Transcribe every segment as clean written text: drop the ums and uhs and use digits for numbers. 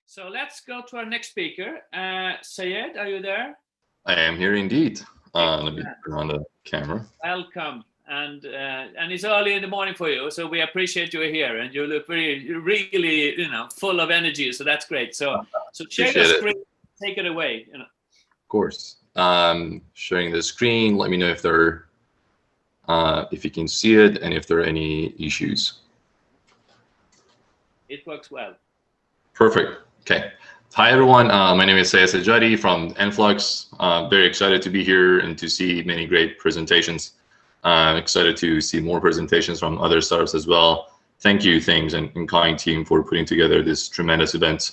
So let's go to our next speaker. Seyed, are you there? I am here indeed. Let me turn on the camera. Welcome. And it's early in the morning for you, so we appreciate you here. And you look really, full of energy. So that's great. So share the screen, take it away. Of course. Sharing the screen. Let me know if if you can see it and if there are any issues. It works well. Perfect. Okay. Hi, everyone. My name is Seyed Sajjadi from nFlux. Very excited to be here and to see many great presentations. I'm excited to see more presentations from other startups as well. Thank you, Things and KAHI team for putting together this tremendous event.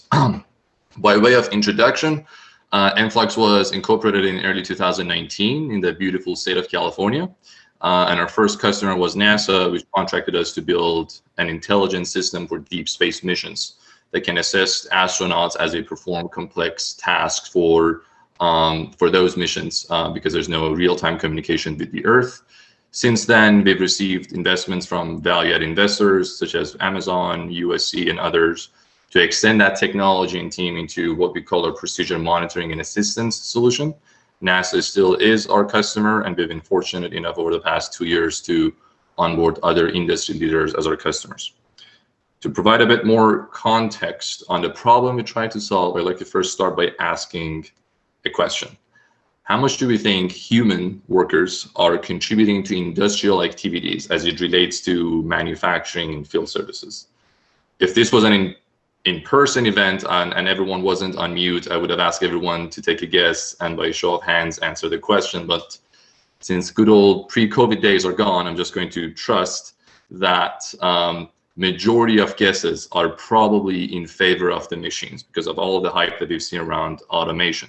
By way of introduction, nFlux was incorporated in early 2019 in the beautiful state of California. And our first customer was NASA, which contracted us to build an intelligence system for deep space missions that can assist astronauts as they perform complex tasks for those missions because there's no real-time communication with the Earth. Since then, we've received investments from value-add investors such as Amazon, USC, and others to extend that technology and team into what we call our procedure monitoring and assistance solution. NASA still is our customer, and we've been fortunate enough over the past 2 years to onboard other industry leaders as our customers. To provide a bit more context on the problem we try to solve, I'd like to first start by asking a question. How much do we think human workers are contributing to industrial activities as it relates to manufacturing and field services? If this was an in-person event and everyone wasn't on mute, I would have asked everyone to take a guess and by show of hands answer the question. But since good old pre-COVID days are gone, I'm just going to trust that majority of guesses are probably in favor of the machines because of all of the hype that we've seen around automation.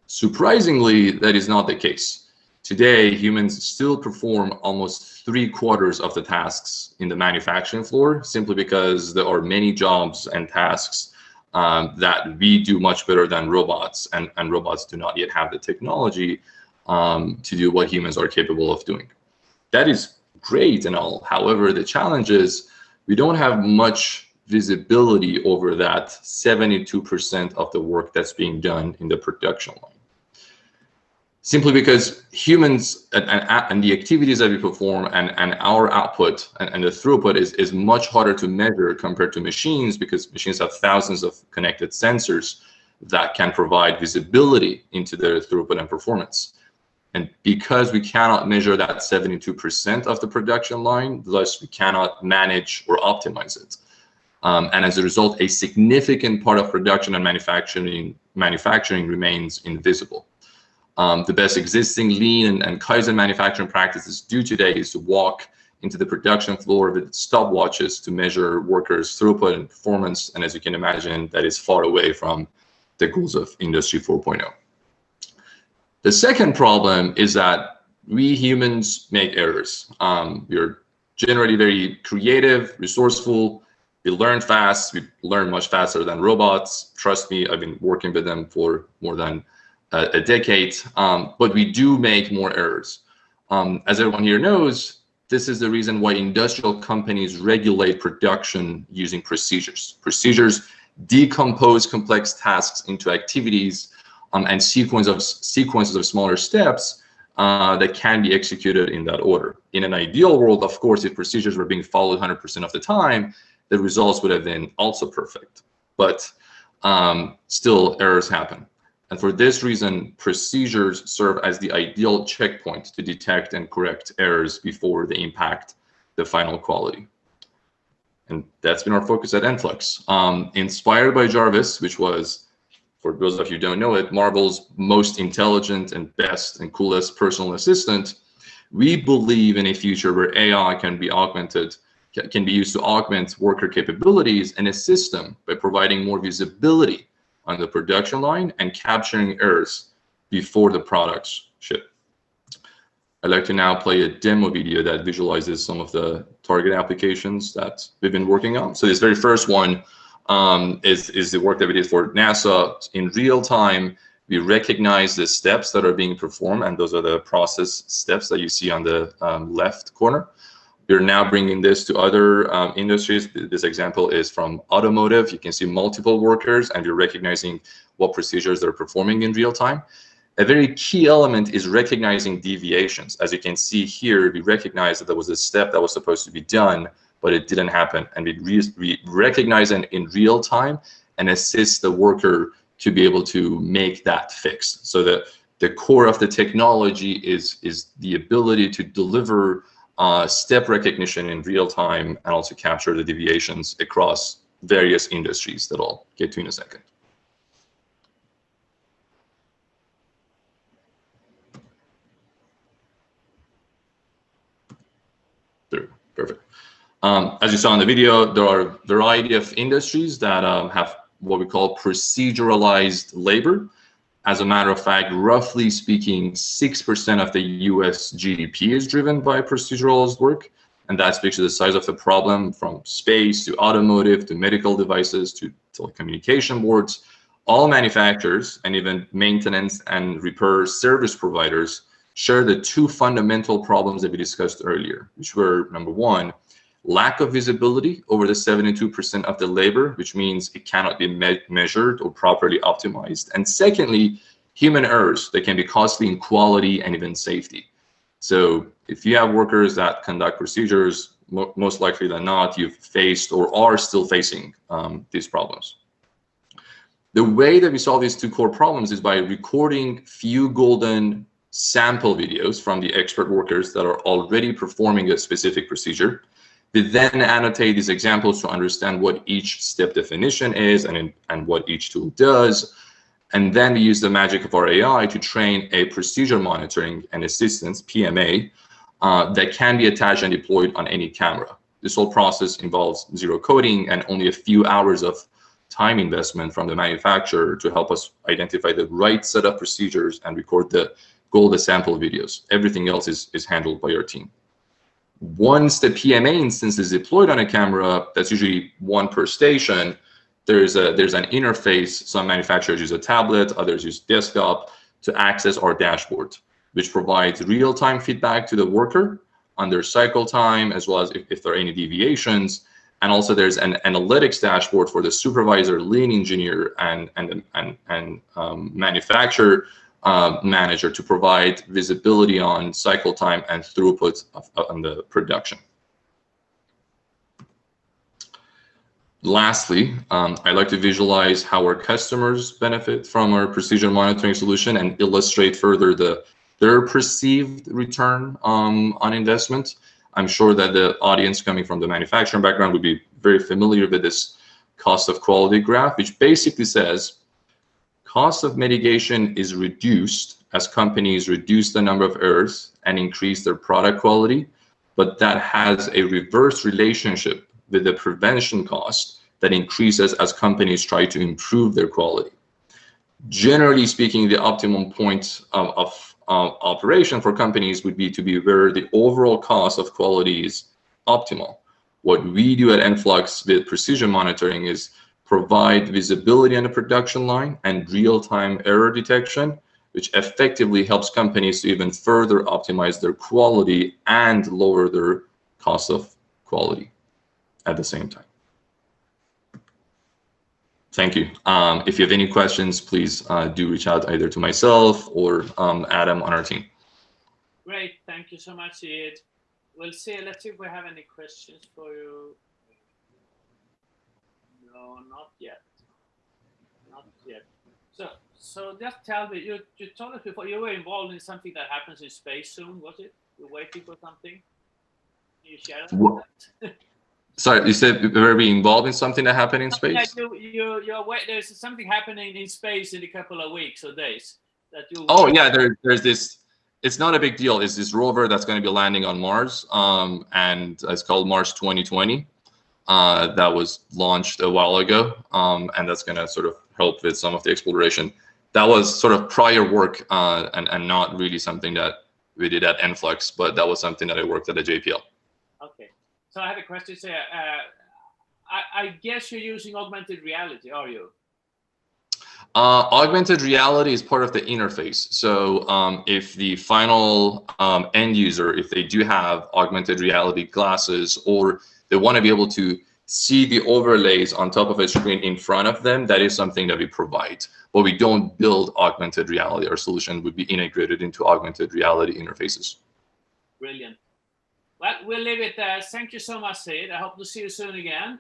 Surprisingly, that is not the case. Today, humans still perform almost 3/4 of the tasks in the manufacturing floor simply because there are many jobs and tasks that we do much better than robots, and robots do not yet have the technology to do what humans are capable of doing. That is great and all. However, the challenge is we don't have much visibility over that 72% of the work that's being done in the production line. Simply because humans and the activities that we perform and our output and the throughput is much harder to measure compared to machines because machines have thousands of connected sensors that can provide visibility into their throughput and performance. And because we cannot measure that 72% of the production line, thus we cannot manage or optimize it. And as a result, a significant part of production and manufacturing remains invisible. The best existing lean and Kaizen manufacturing practices do today is to walk into the production floor with stopwatches to measure workers' throughput and performance. And as you can imagine, that is far away from the goals of Industry 4.0. The second problem is that we humans make errors. We're generally very creative, resourceful. We learn fast. We learn much faster than robots. Trust me, I've been working with them for more than a decade, but we do make more errors. As everyone here knows, this is the reason why industrial companies regulate production using procedures. Procedures decompose complex tasks into activities and sequences of smaller steps that can be executed in that order. In an ideal world, of course, if procedures were being followed 100% of the time, the results would have been also perfect. But still, errors happen. And for this reason, procedures serve as the ideal checkpoint to detect and correct errors before they impact the final quality. And that's been our focus at nFlux. Inspired by Jarvis, which was, for those of you who don't know it, Marvel's most intelligent and best and coolest personal assistant, we believe in a future where AI can be used to augment worker capabilities and assist them by providing more visibility on the production line and capturing errors before the products ship. I'd like to now play a demo video that visualizes some of the target applications that we've been working on. So this very first one is the work that we did for NASA. In real time, we recognize the steps that are being performed, and those are the process steps that you see on the left corner. We're now bringing this to other industries. This example is from automotive. You can see multiple workers, and you're recognizing what procedures they're performing in real time. A very key element is recognizing deviations. As you can see here, we recognize that there was a step that was supposed to be done, but it didn't happen. And we recognize it in real time and assist the worker to be able to make that fix. So the core of the technology is the ability to deliver step recognition in real time and also capture the deviations across various industries that I'll get to in a second. Perfect. As you saw in the video, there are a variety of industries that have what we call proceduralized labor. As a matter of fact, roughly speaking, 6% of the US GDP is driven by proceduralized work. And that speaks to the size of the problem, from space to automotive to medical devices to telecommunication boards. All manufacturers and even maintenance and repair service providers share the two fundamental problems that we discussed earlier, which were, number one, lack of visibility over the 72% of the labor, which means it cannot be measured or properly optimized. And secondly, human errors that can be costly in quality and even safety. So if you have workers that conduct procedures, most likely than not, you've faced or are still facing these problems. The way that we solve these two core problems is by recording few golden sample videos from the expert workers that are already performing a specific procedure. We then annotate these examples to understand what each step definition is and what each tool does. And then we use the magic of our AI to train a procedure monitoring and assistance, PMA, that can be attached and deployed on any camera. This whole process involves zero coding and only a few hours of time investment from the manufacturer to help us identify the right set of procedures and record the golden sample videos. Everything else is handled by our team. Once the PMA instance is deployed on a camera, that's usually one per station, there's an interface. Some manufacturers use a tablet, others use desktop to access our dashboard, which provides real-time feedback to the worker on their cycle time, as well as if there are any deviations. And also there's an analytics dashboard for the supervisor, lean engineer, and manufacturer manager to provide visibility on cycle time and throughput on the production. Lastly, I like to visualize how our customers benefit from our procedure monitoring solution and illustrate further their perceived return on investment. I'm sure that the audience coming from the manufacturing background would be very familiar with this cost of quality graph, which basically says cost of mitigation is reduced as companies reduce the number of errors and increase their product quality, but that has a reverse relationship with the prevention cost that increases as companies try to improve their quality. Generally speaking, the optimum point of operation for companies would be to be where the overall cost of quality is optimal. What we do at nFlux with precision monitoring is provide visibility on the production line and real-time error detection, which effectively helps companies to even further optimize their quality and lower their cost of quality at the same time. Thank you. If you have any questions, please do reach out either to myself or Adam on our team. Great. Thank you so much, Seyed. We'll see. Let's see if we have any questions for you. No, not yet. Not yet. So just tell me, you told us before you were involved in something that happens in space soon, was it? You're waiting for something? Can you share that? Sorry, you said we were involved in something that happened in space? Yeah, there's something happening in space in a couple of weeks or days that you. Oh yeah, there's this. It's not a big deal. It's this rover that's going to be landing on Mars, and it's called Mars 2020. That was launched a while ago, and that's going to sort of help with some of the exploration. That was sort of prior work, and not really something that we did at nFlux, but that was something that I worked at JPL. Okay. So I have a question here. I guess you're using augmented reality, are you? Augmented reality is part of the interface. So if the final end user, if they do have augmented reality glasses, or they want to be able to see the overlays on top of a screen in front of them, that is something that we provide. But we don't build augmented reality. Our solution would be integrated into augmented reality interfaces. Brilliant. Well, we'll leave it there. Thank you so much, Seyed. I hope to see you soon again.